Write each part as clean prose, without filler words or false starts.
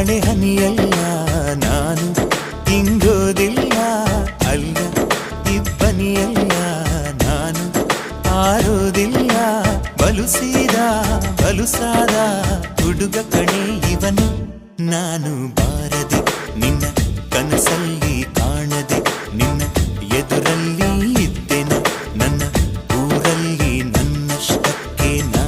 ಮಳೆ ಹನಿಯಲ್ಲ ನಾನು ಇಂಗೋದಿಲ್ಲ ಅಲ್ಲ ಇಬ್ಬನಿಯಲ್ಲ ನಾನು ಆರೋದಿಲ್ಲ ಬಲುಸಾದ ಹುಡುಗ ಕಣೆ ಇವನು ನಾನು ಬಾರದೆ ನಿನ್ನ ಕನಸಲ್ಲಿ ಕಾಣದೆ ನಿನ್ನ ಎದುರಲ್ಲಿ ಇದ್ದೆನ ನನ್ನ ಊರಲ್ಲಿ ನನ್ನಷ್ಟಕ್ಕೆ ನಾ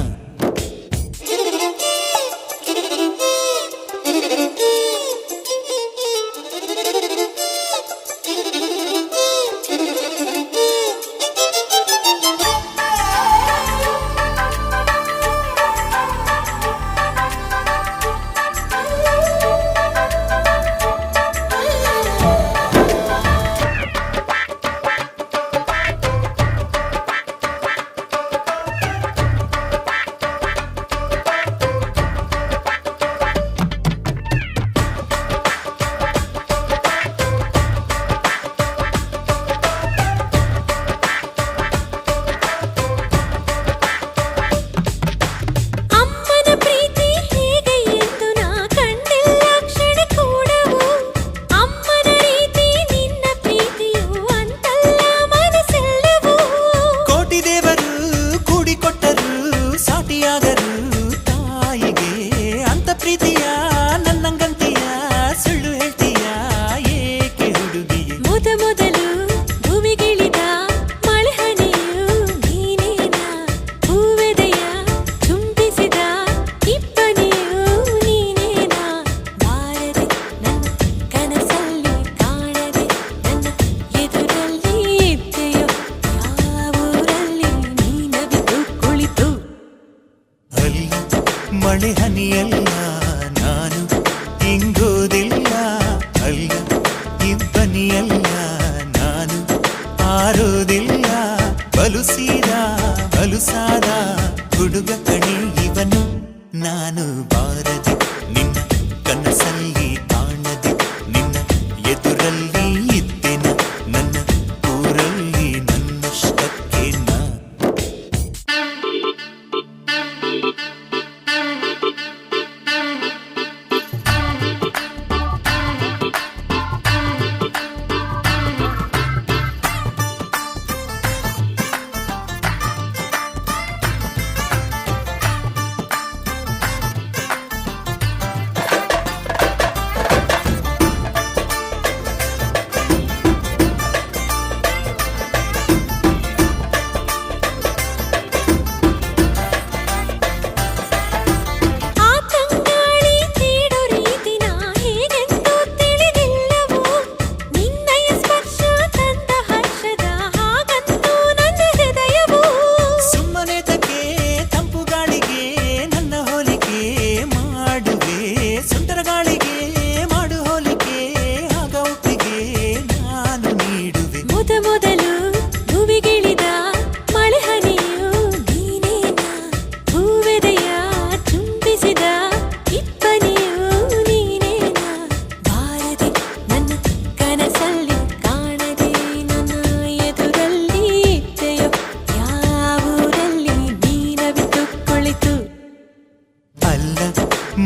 ಮಳೆ ಹನಿಯಲ್ಲ ನಾನು ಇಂಗೋದಿಲ್ಲ ಅಲ್ಲ ಇಬ್ಬನಿಯಲ್ಲ ನಾನು ಆರೋದಿಲ್ಲ ಬಲುಸಾದ ಹುಡುಗ ಕಣೆ ಇವನು ನಾನು ಬಾರದೆ ನಿನ್ನ ಕನಸಲ್ಲಿ ಕಾಣದೆ ನಿನ್ನ ಎದುರಲ್ಲಿ ಇದ್ದೆನ ನನ್ನ ಊರಲ್ಲಿ ನನ್ನಷ್ಟಕ್ಕೆ ನಾ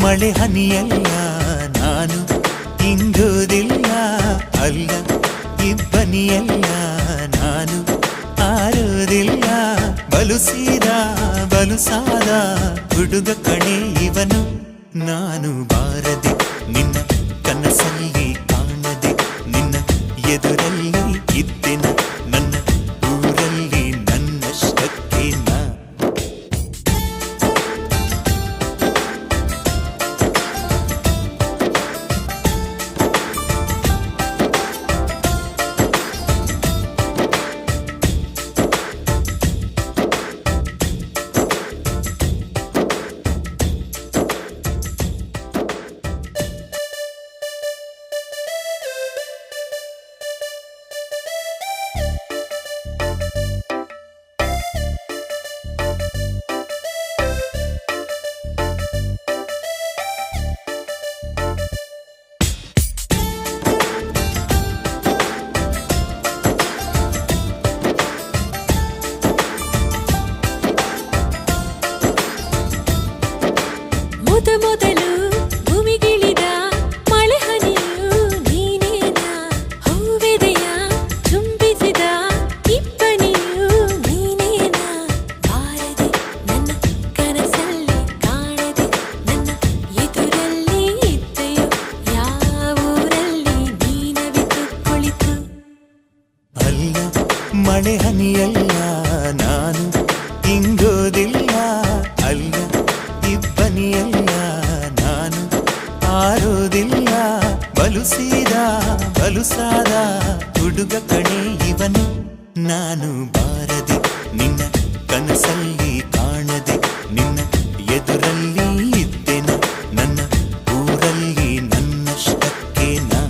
ಮಳೆ ಹನಿಯಲ್ಲ ನಾನು ಇಂಗೋದಿಲ್ಲ ಅಲ್ಲ ಇಬ್ಬನಿಯಲ್ಲ ನಾನು ಆರೋದಿಲ್ಲ ಬಲುಸಾದ ಹುಡುಗ ಕಣೆ ಇವನು ನಾನು ಬಾರದೆ ನಿನ್ನ ಕನಸಲ್ಲಿ ಕಾಣದೆ ನಿನ್ನ ಎದುರಲ್ಲಿ ಇದ್ದೆನ ನನ್ನ ಊರಲ್ಲಿ ನನ್ನಷ್ಟಕ್ಕೆ ನಾ ಮೊದಲು ಭೂಮಿಗಿಳಿದ ಕನಸಲ್ಲಿ ಕಾಣದೆ ನಿನ್ನ ಎದುರಲ್ಲಿ ಇದ್ದೆನ ನನ್ನ ಊರಲ್ಲಿ ನನ್ನಷ್ಟಕ್ಕೆ ನಾ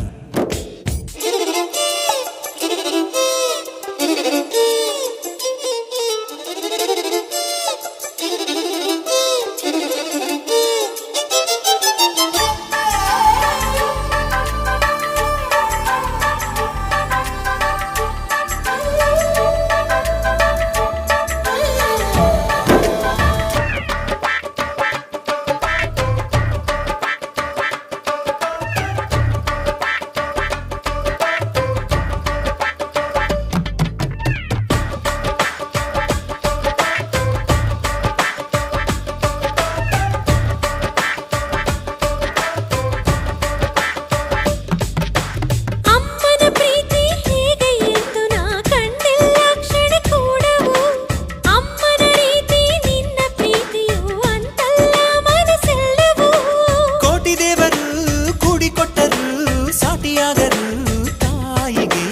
ತಾಯಿಗೆ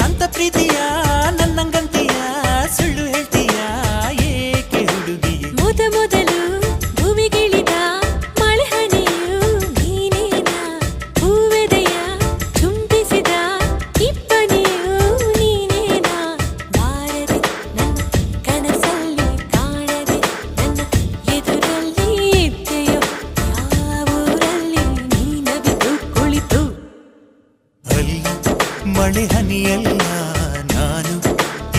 ಅಂತ ಪ್ರೀತಿಯ ನನ್ನಂಗಂತೀಯ ಸುಳ್ಳು ಹೇಳ್ತೀಯ ಏಕೆ ಹುಡುಗಿಯೇ ಮೊದಲು ಭೂಮಿಗಿಳಿದ ಮಳೆಹನಿಯು ನೀನೇನ ಹೂವೆದೆಯ ಚುಂಬಿಸಿದ ಇಬ್ಬನಿಯು ನೀನೇನ ಬಾರದೆ ನನ್ನ ಕನಸಲ್ಲಿ ಕಾಣದೆ ನನ್ನ ಎದುರಲ್ಲಿ ಇದ್ದೆಯೋ ಯಾವೂರಲ್ಲಿ ನೀನವಿದು ಕುಳಿತು ಅಲ್ಲಿ ಮಳೆ ಹನಿಯಲ್ಲ ನಾನು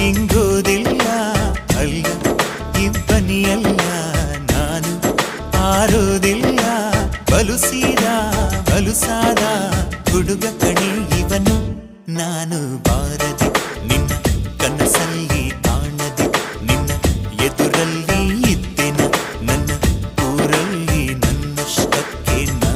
ಇಂಗೋದಿಲ್ಲ ಅಲ್ಲ ಇಬ್ಬನಿಯಲ್ಲ ನಾನು ಆರೋದಿಲ್ಲ ಬಲುಸಾದ ಹುಡುಗ ಕಣೆ ಇವನು ನಾನು ಬಾರದೆ ನಿನ್ನ ಕನಸಲ್ಲಿ ಕಾಣದೆ ನಿನ್ನ ಎದುರಲ್ಲಿ ಇದ್ದೆನ ನನ್ನ ಊರಲ್ಲಿ ನನ್ನಷ್ಟಕ್ಕೆ ನಾ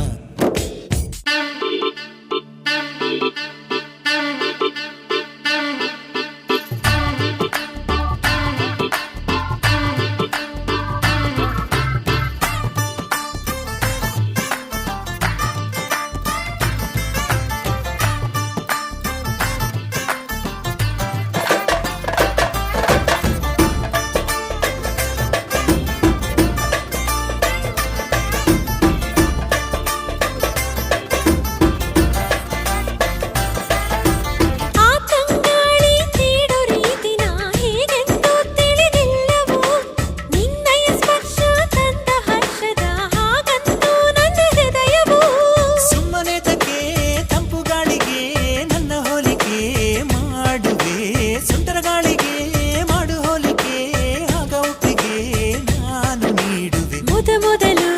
ಮೊದಲು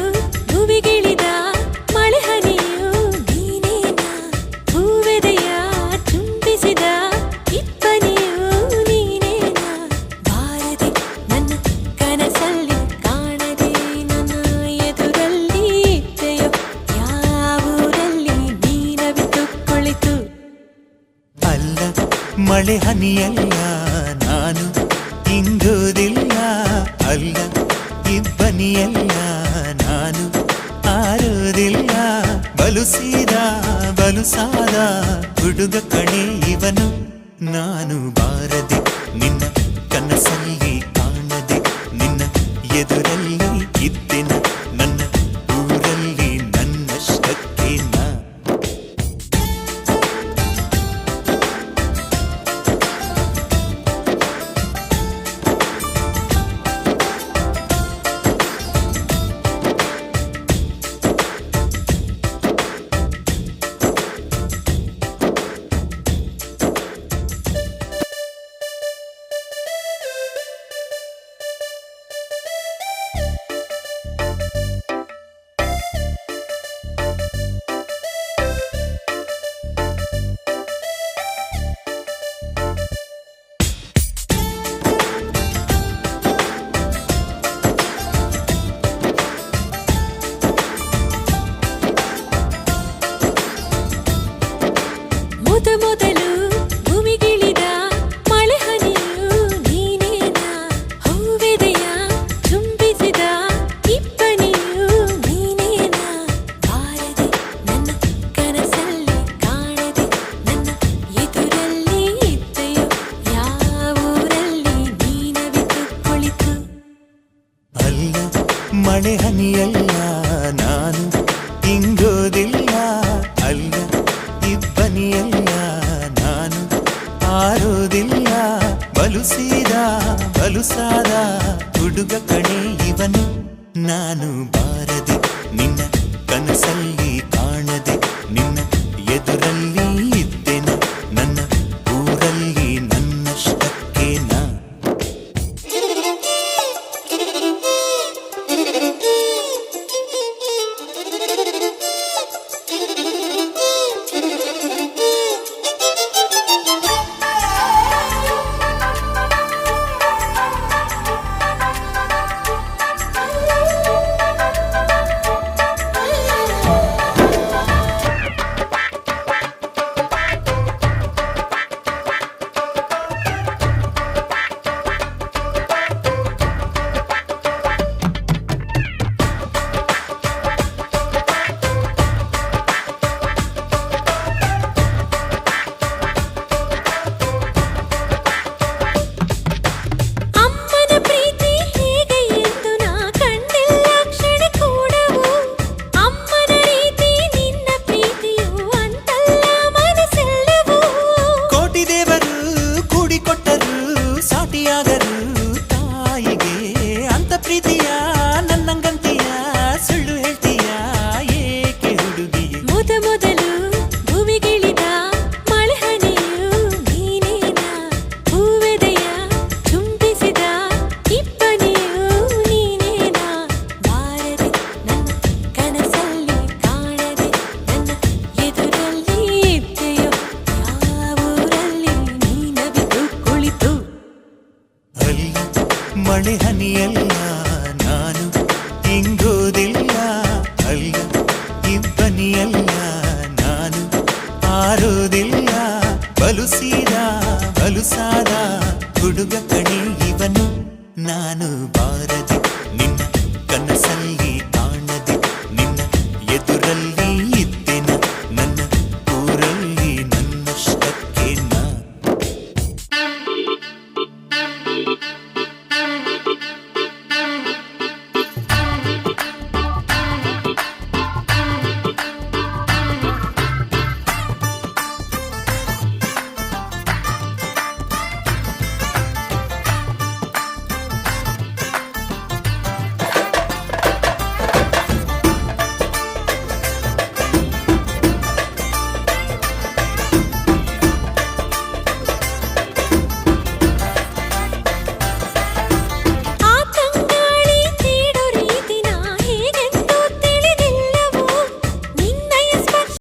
ಭೂಮಿಗಿಳಿದ ಮಳೆಹನಿಯು ನೀನೇನ ಹೂವೆದೆಯ ಚುಂಬಿಸಿದ ಇಬ್ಬನಿಯು ನೀನೇನ ಬಾರದೆ ನನ್ನ ಕನಸಲ್ಲಿ ಕಾಣದೆ ನನ್ನ ಎದುರಲ್ಲಿ ಇದ್ದೆಯೋ ಯಾವೂರಲ್ಲಿ ನೀನವಿತು ಕುಳಿತು ಅಲ್ಲ ಮಳೆ ಹನಿಯಲ್ಲ ನಾನು ಇಂಗೋದಿಲ್ಲ ಅಲ್ಲ ಇಬ್ಬನಿಯಲ್ಲ ನಾನು ಆರೋದಿಲ್ಲ ಬಲುಸಾದ ಹುಡುಗ ಕಣೆ ಇವನು ನಾನು ಬಾರದೆ ನಿನ್ನ ಕನಸಲ್ಲಿ ಕಾಣದೆ ನಿನ್ನ ಎದುರಲ್ಲಿ ಇದ್ದೆನ ನನ್ನ ಊರಲ್ಲಿ ನನ್ನಷ್ಟಕ್ಕೆ ನಾ ಮಳೆ ಹನಿಯಲ್ಲ ನಾನು ಇಂಗೋದಿಲ್ಲ ಅಲ್ಲ ಇಬ್ಬನಿಯಲ್ಲ ನಾನು ಆರೋದಿಲ್ಲ ಬಲುಸಾದ ಹುಡುಗ ಕಣೆ ಇವನು ನಾನು ಬಾರದೆ ನಿನ್ನ ಕನಸಲ್ಲಿ ಕಾಣದೆ ನಿನ್ನ ಎದುರಲ್ಲಿ ಇದ್ದೆನ ನನ್ನ ಊರಲ್ಲಿ ನನ್ನಷ್ಟಕ್ಕೆ ನಾ ಅಮ್ಮನ ಪ್ರೀತಿ ಹೇಗೆ ಎಂದು ನಾ ಕಂಡಿಲ್ಲ ಕ್ಷಣ ಕೂಡವು ಅಮ್ಮನ ರೀತಿ ನಿನ್ನ ಪ್ರೀತಿಯು ಅಂತಲ್ಲ ಮನಸ್ಸೆಲ್ಲವೂ ಕೋಟಿ ದೇವರು ಕೂಡಿಕೊಟ್ಟರು ಸಾಟಿಯಾದರು ತಾಯಿಗೆ ಅಂತ ಪ್ರೀತಿಯ ನನ್ನಂಗಂತೀಯ ಸುಳ್ಳು ಹೇಳ್ತೀಯ ಏಕೆ ಹುಡುಗಿಯೇ ಮೊದಲು ಭೂಮಿಗಿಳಿದ ಮಳೆ ಹನಿಯು ನೀನೇನಾ ಹೂವೆದೆಯ ಚುಂಬಿಸಿದ ಇಬ್ಬನಿಯು ನೀನೇನಾ ಬಾರದೆ ನನ್ನ ಕನಸಲ್ಲಿ ಕಾಣದೆ ನನ್ನ ಎದುರಲ್ಲಿ ಇದ್ದೆಯೋ ಯಾವೂರಲ್ಲಿ ನೀನವಿದು ಕುಳಿತು ಅಲ್ಲ ಮಳೆ ಹನಿಯಲ್ಲ ನಾನು ಇಂಗೋದಿಲ್ಲ ಅಲ್ಲ ಇಬ್ಬನಿಯಲ್ಲ ನಾನು ಆರೋದಿಲ್ಲ ಬಲುಸಾದ ಹುಡುಗ ಕಣೆ ಇವನು ನಾನು ಬಾರದೆ ನಿನ್ನ ಕನಸಲ್ಲಿ